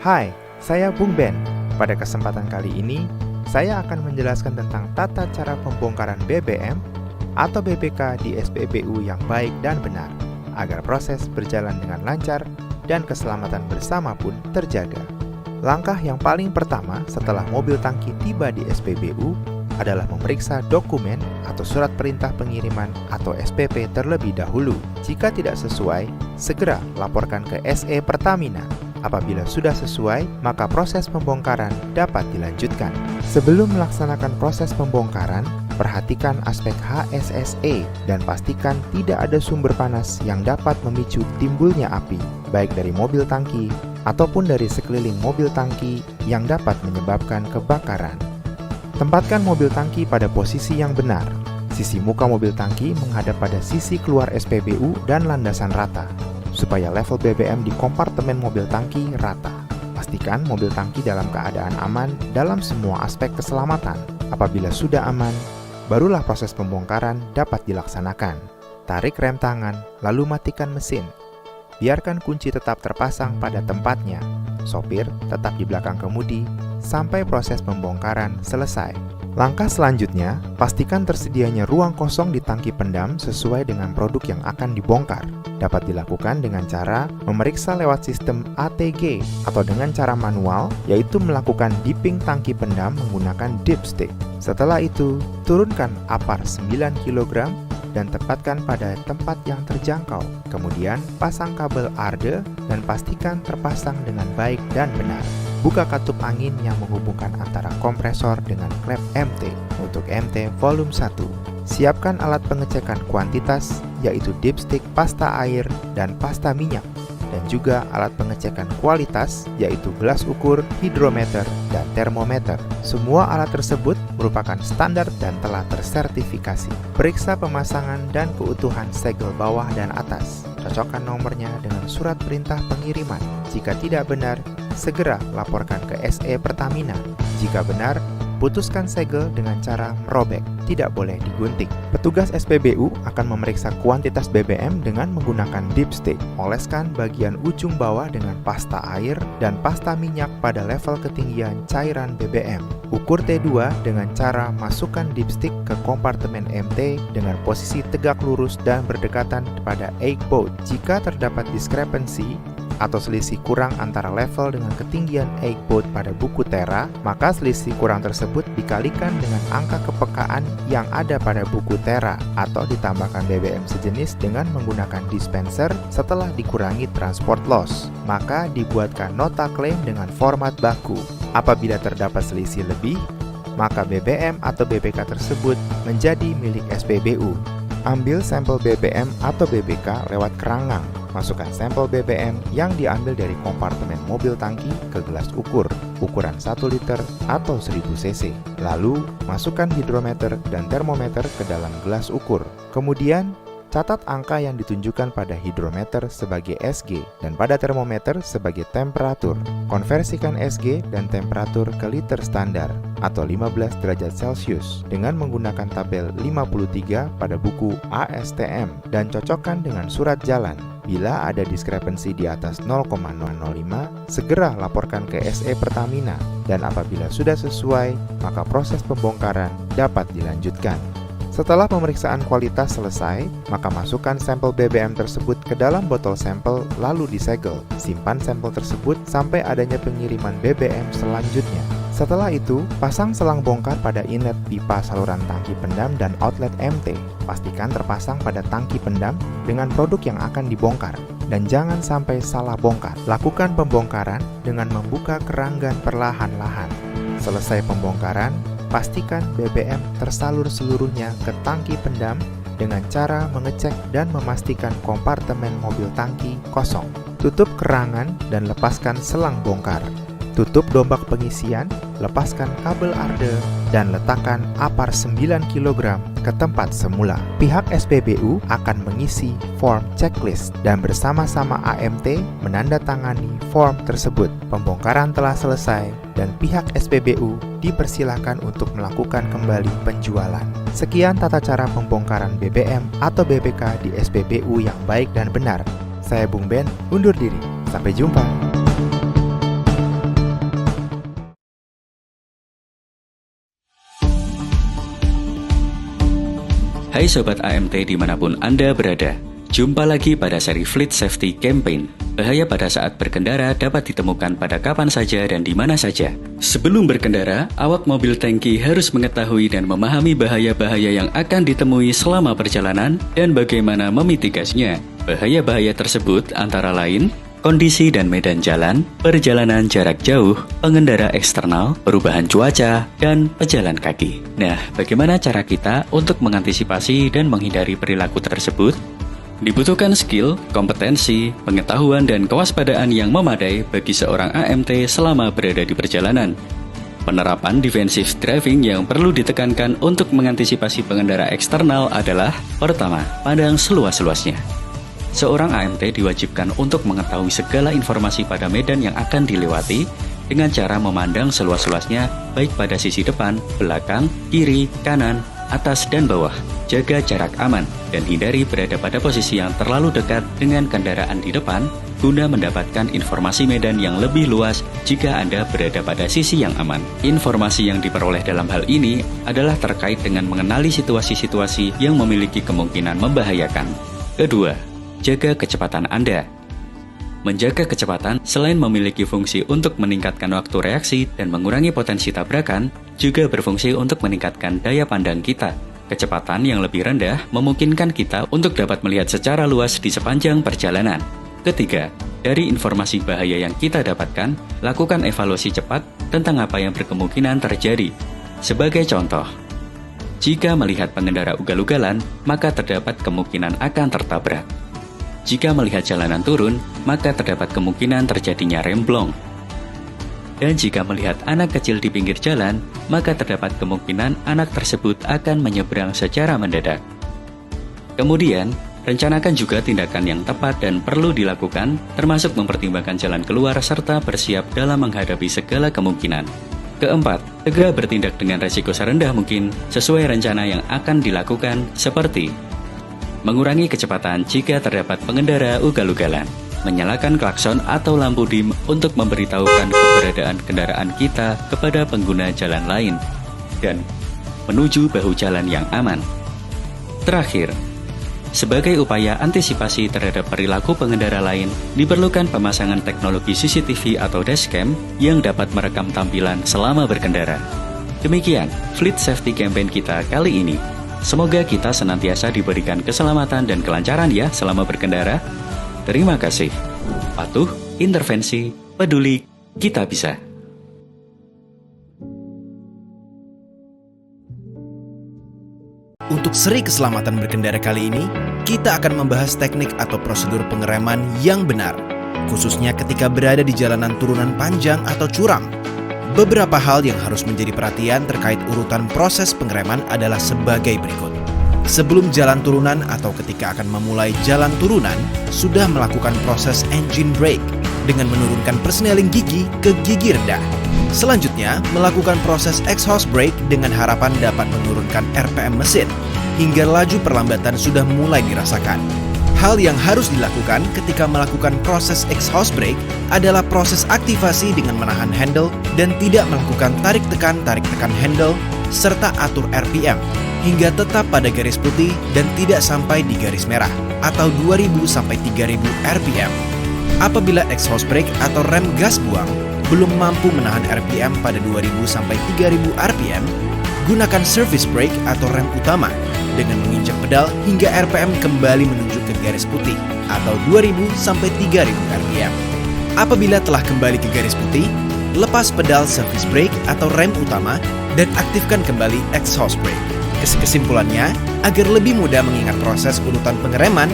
Hai, saya Bung Ben. Pada kesempatan kali ini, saya akan menjelaskan tentang tata cara pembongkaran BBM atau BBK di SPBU yang baik dan benar, agar proses berjalan dengan lancar dan keselamatan bersama pun terjaga. Langkah yang paling pertama setelah mobil tangki tiba di SPBU adalah memeriksa dokumen atau surat perintah pengiriman atau SPP terlebih dahulu. Jika tidak sesuai, segera laporkan ke SE Pertamina. Apabila sudah sesuai, maka proses pembongkaran dapat dilanjutkan. Sebelum melaksanakan proses pembongkaran, perhatikan aspek HSSE dan pastikan tidak ada sumber panas yang dapat memicu timbulnya api, baik dari mobil tangki ataupun dari sekeliling mobil tangki yang dapat menyebabkan kebakaran. Tempatkan mobil tangki pada posisi yang benar. Sisi muka mobil tangki menghadap pada sisi keluar SPBU dan landasan rata, supaya level BBM di kompartemen mobil tangki rata. Pastikan mobil tangki dalam keadaan aman dalam semua aspek keselamatan. Apabila sudah aman, barulah proses pembongkaran dapat dilaksanakan. Tarik rem tangan, lalu matikan mesin. Biarkan kunci tetap terpasang pada tempatnya. Sopir tetap di belakang kemudi sampai proses pembongkaran selesai. Langkah selanjutnya, pastikan tersedianya ruang kosong di tangki pendam sesuai dengan produk yang akan dibongkar. Dapat dilakukan dengan cara memeriksa lewat sistem ATG atau dengan cara manual, yaitu melakukan dipping tangki pendam menggunakan dipstick. Setelah itu, turunkan APAR 9 kg dan tempatkan pada tempat yang terjangkau. Kemudian, pasang kabel arde dan pastikan terpasang dengan baik dan benar. Buka katup angin yang menghubungkan antara kompresor dengan klep MT untuk MT volume 1. Siapkan alat pengecekan kuantitas, yaitu dipstick, pasta air, dan pasta minyak, dan juga alat pengecekan kualitas, yaitu gelas ukur, hidrometer, dan termometer. Semua alat tersebut merupakan standar dan telah tersertifikasi. Periksa pemasangan dan keutuhan segel bawah dan atas. Cocokkan nomornya dengan surat perintah pengiriman. Jika tidak benar, segera laporkan ke SE Pertamina. Jika benar, putuskan segel dengan cara merobek, tidak boleh digunting. Petugas SPBU akan memeriksa kuantitas BBM dengan menggunakan dipstick. Oleskan bagian ujung bawah dengan pasta air dan pasta minyak pada level ketinggian cairan BBM. Ukur T2 dengan cara masukkan dipstick ke kompartemen MT dengan posisi tegak lurus dan berdekatan pada egg boat. Jika terdapat diskrepensi atau selisih kurang antara level dengan ketinggian egg boat pada buku Tera, maka selisih kurang tersebut dikalikan dengan angka kepekaan yang ada pada buku Tera atau ditambahkan BBM sejenis dengan menggunakan dispenser setelah dikurangi transport loss. Maka dibuatkan nota klaim dengan format baku. Apabila terdapat selisih lebih, maka BBM atau BBK tersebut menjadi milik SPBU. Ambil sampel BBM atau BBK lewat keranggang. Masukkan sampel BBM yang diambil dari kompartemen mobil tangki ke gelas ukur, ukuran 1 liter atau 1000 cc. Lalu, masukkan hidrometer dan termometer ke dalam gelas ukur. Kemudian, catat angka yang ditunjukkan pada hidrometer sebagai SG dan pada termometer sebagai temperatur. Konversikan SG dan temperatur ke liter standar atau 15 derajat Celcius dengan menggunakan tabel 53 pada buku ASTM dan cocokkan dengan surat jalan. Bila ada diskrepensi di atas 0,005, segera laporkan ke SE Pertamina dan apabila sudah sesuai, maka proses pembongkaran dapat dilanjutkan. Setelah pemeriksaan kualitas selesai, maka masukkan sampel BBM tersebut ke dalam botol sampel lalu disegel. Simpan sampel tersebut sampai adanya pengiriman BBM selanjutnya. Setelah itu, pasang selang bongkar pada inlet pipa saluran tangki pendam dan outlet MT. Pastikan terpasang pada tangki pendam dengan produk yang akan dibongkar. Dan jangan sampai salah bongkar. Lakukan pembongkaran dengan membuka keranggan perlahan-lahan. Selesai pembongkaran, pastikan BBM tersalur seluruhnya ke tangki pendam dengan cara mengecek dan memastikan kompartemen mobil tangki kosong. Tutup kerangan dan lepaskan selang bongkar. Tutup dombak pengisian, lepaskan kabel arde, dan letakkan APAR 9 kg ke tempat semula. Pihak SPBU akan mengisi form checklist dan bersama-sama AMT menandatangani form tersebut. Pembongkaran telah selesai dan pihak SPBU dipersilakan untuk melakukan kembali penjualan. Sekian tata cara pembongkaran BBM atau BBK di SPBU yang baik dan benar. Saya Bung Ben, undur diri. Sampai jumpa. Hai Sobat AMT dimanapun Anda berada. Jumpa lagi pada seri Fleet Safety Campaign. Bahaya pada saat berkendara dapat ditemukan pada kapan saja dan di mana saja. Sebelum berkendara, awak mobil tangki harus mengetahui dan memahami bahaya-bahaya yang akan ditemui selama perjalanan dan bagaimana memitigasinya. Bahaya-bahaya tersebut antara lain kondisi dan medan jalan, perjalanan jarak jauh, pengendara eksternal, perubahan cuaca, dan pejalan kaki. Nah, bagaimana cara kita untuk mengantisipasi dan menghindari perilaku tersebut? Dibutuhkan skill, kompetensi, pengetahuan, dan kewaspadaan yang memadai bagi seorang AMT selama berada di perjalanan. Penerapan defensive driving yang perlu ditekankan untuk mengantisipasi pengendara eksternal adalah: pertama, pandang seluas-luasnya. Seorang AMT diwajibkan untuk mengetahui segala informasi pada medan yang akan dilewati dengan cara memandang seluas-luasnya baik pada sisi depan, belakang, kiri, kanan, atas, dan bawah. Jaga jarak aman dan hindari berada pada posisi yang terlalu dekat dengan kendaraan di depan guna mendapatkan informasi medan yang lebih luas jika Anda berada pada sisi yang aman. Informasi yang diperoleh dalam hal ini adalah terkait dengan mengenali situasi-situasi yang memiliki kemungkinan membahayakan. Kedua, jaga kecepatan Anda. Menjaga kecepatan selain memiliki fungsi untuk meningkatkan waktu reaksi dan mengurangi potensi tabrakan, juga berfungsi untuk meningkatkan daya pandang kita. Kecepatan yang lebih rendah memungkinkan kita untuk dapat melihat secara luas di sepanjang perjalanan. Ketiga, dari informasi bahaya yang kita dapatkan, lakukan evaluasi cepat tentang apa yang berkemungkinan terjadi. Sebagai contoh, jika melihat pengendara ugal-ugalan, maka terdapat kemungkinan akan tertabrak. Jika melihat jalanan turun, maka terdapat kemungkinan terjadinya remblong. Dan jika melihat anak kecil di pinggir jalan, maka terdapat kemungkinan anak tersebut akan menyeberang secara mendadak. Kemudian, rencanakan juga tindakan yang tepat dan perlu dilakukan, termasuk mempertimbangkan jalan keluar serta bersiap dalam menghadapi segala kemungkinan. Keempat, segera bertindak dengan resiko serendah mungkin sesuai rencana yang akan dilakukan, seperti mengurangi kecepatan jika terdapat pengendara ugal-ugalan, menyalakan klakson atau lampu dim untuk memberitahukan keberadaan kendaraan kita kepada pengguna jalan lain, dan menuju bahu jalan yang aman. Terakhir, sebagai upaya antisipasi terhadap perilaku pengendara lain, diperlukan pemasangan teknologi CCTV atau dashcam yang dapat merekam tampilan selama berkendara. Demikian Fleet Safety Campaign kita kali ini. Semoga kita senantiasa diberikan keselamatan dan kelancaran ya selama berkendara. Terima kasih. Patuh, intervensi, peduli, kita bisa. Untuk seri keselamatan berkendara kali ini, kita akan membahas teknik atau prosedur pengereman yang benar, khususnya ketika berada di jalanan turunan panjang atau curam. Beberapa hal yang harus menjadi perhatian terkait urutan proses pengereman adalah sebagai berikut. Sebelum jalan turunan atau ketika akan memulai jalan turunan, sudah melakukan proses engine brake dengan menurunkan persneling gigi ke gigi rendah. Selanjutnya, melakukan proses exhaust brake dengan harapan dapat menurunkan RPM mesin hingga laju perlambatan sudah mulai dirasakan. Hal yang harus dilakukan ketika melakukan proses exhaust brake adalah proses aktivasi dengan menahan handle dan tidak melakukan tarik-tekan handle serta atur RPM hingga tetap pada garis putih dan tidak sampai di garis merah atau 2000 sampai 3000 RPM. Apabila exhaust brake atau rem gas buang belum mampu menahan RPM pada 2000 sampai 3000 RPM, gunakan service brake atau rem utama dengan menginjak pedal hingga RPM kembali menuju ke garis putih atau 2000 sampai 3000 RPM. Apabila telah kembali ke garis putih, lepas pedal service brake atau rem utama dan aktifkan kembali exhaust brake. Kesimpulannya, agar lebih mudah mengingat proses urutan pengereman,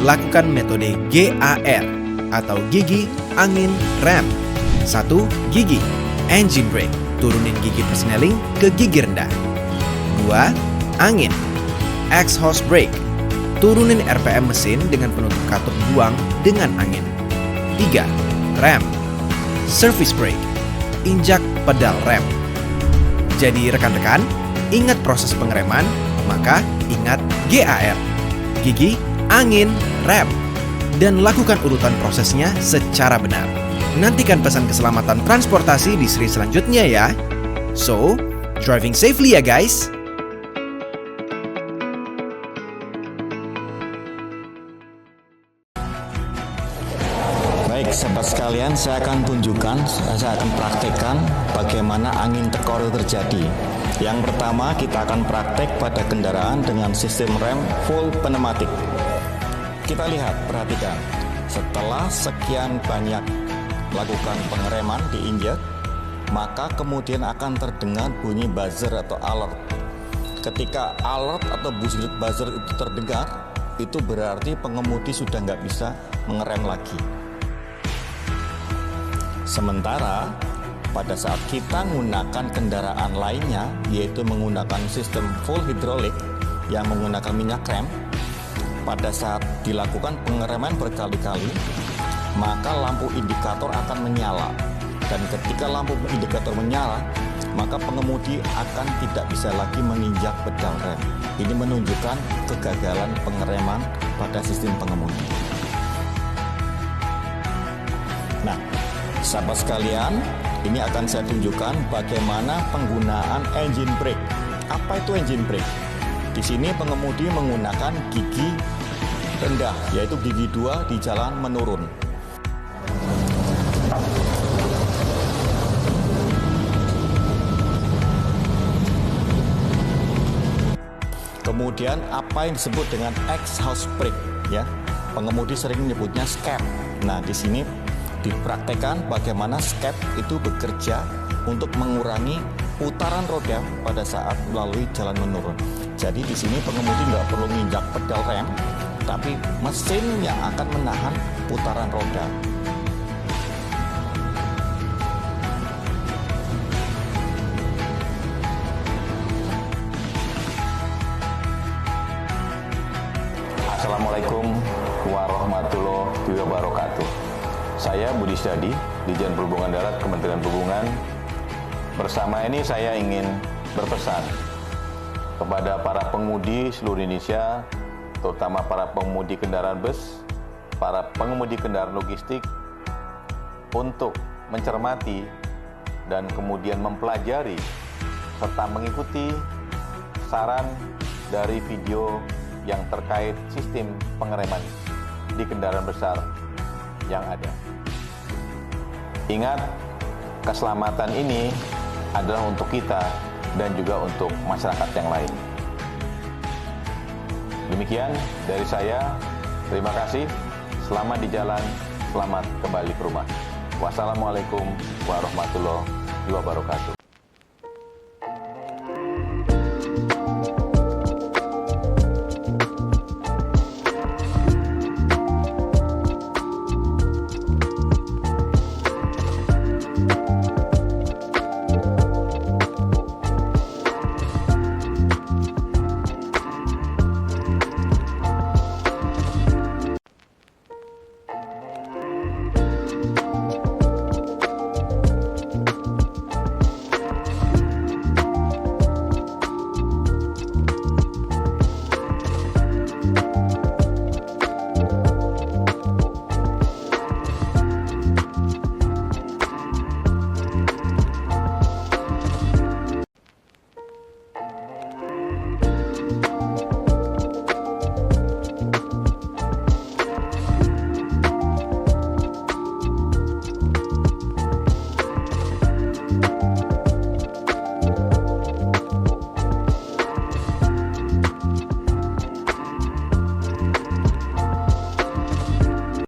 lakukan metode GAR atau gigi, angin, rem. 1. Gigi, engine brake, turunin gigi persneling ke gigi rendah. 2. Angin, exhaust brake, turunin RPM mesin dengan penutup katup buang dengan angin. 3. Rem, service brake, injak pedal rem. Jadi rekan-rekan, ingat proses pengereman, maka ingat GAR, gigi, angin, rem, dan lakukan urutan prosesnya secara benar. Nantikan pesan keselamatan transportasi di seri selanjutnya ya. So, driving safely ya guys! Baik, sahabat sekalian, saya akan praktekkan bagaimana angin tekor itu terjadi. Yang pertama, kita akan praktek pada kendaraan dengan sistem rem full pneumatik. Kita lihat, perhatikan. Setelah sekian banyak lakukan pengereman diinjek, maka kemudian akan terdengar bunyi buzzer atau alert. Ketika alert atau buzzer itu terdengar, itu berarti pengemudi sudah nggak bisa mengerem lagi. Sementara pada saat kita menggunakan kendaraan lainnya, yaitu menggunakan sistem full hidrolik yang menggunakan minyak rem, pada saat dilakukan pengereman berkali-kali, maka lampu indikator akan menyala. Dan ketika lampu indikator menyala, maka pengemudi akan tidak bisa lagi menginjak pedal rem. Ini menunjukkan kegagalan pengereman pada sistem pengemudi. Nah, sahabat sekalian, ini akan saya tunjukkan bagaimana penggunaan engine brake. Apa itu engine brake? Di sini pengemudi menggunakan gigi rendah, yaitu gigi 2 di jalan menurun. Kemudian apa yang disebut dengan exhaust brake, ya. Pengemudi sering menyebutnya skep. Nah, di sini dipraktekkan bagaimana skep itu bekerja untuk mengurangi putaran roda pada saat melalui jalan menurun. Jadi di sini pengemudi nggak perlu menginjak pedal rem, tapi mesin yang akan menahan putaran roda. Assalamualaikum warahmatullahi wabarakatuh. Saya Budi Setiadi, Dirjen Perhubungan Darat Kementerian Perhubungan. Bersama ini saya ingin berpesan kepada para pengemudi seluruh Indonesia, terutama para pengemudi kendaraan bus, para pengemudi kendaraan logistik, untuk mencermati dan kemudian mempelajari serta mengikuti saran dari video yang terkait sistem pengereman di kendaraan besar yang ada. Ingat, keselamatan ini adalah untuk kita dan juga untuk masyarakat yang lain. Demikian dari saya, terima kasih, selamat di jalan, selamat kembali ke rumah. Wassalamualaikum warahmatullahi wabarakatuh.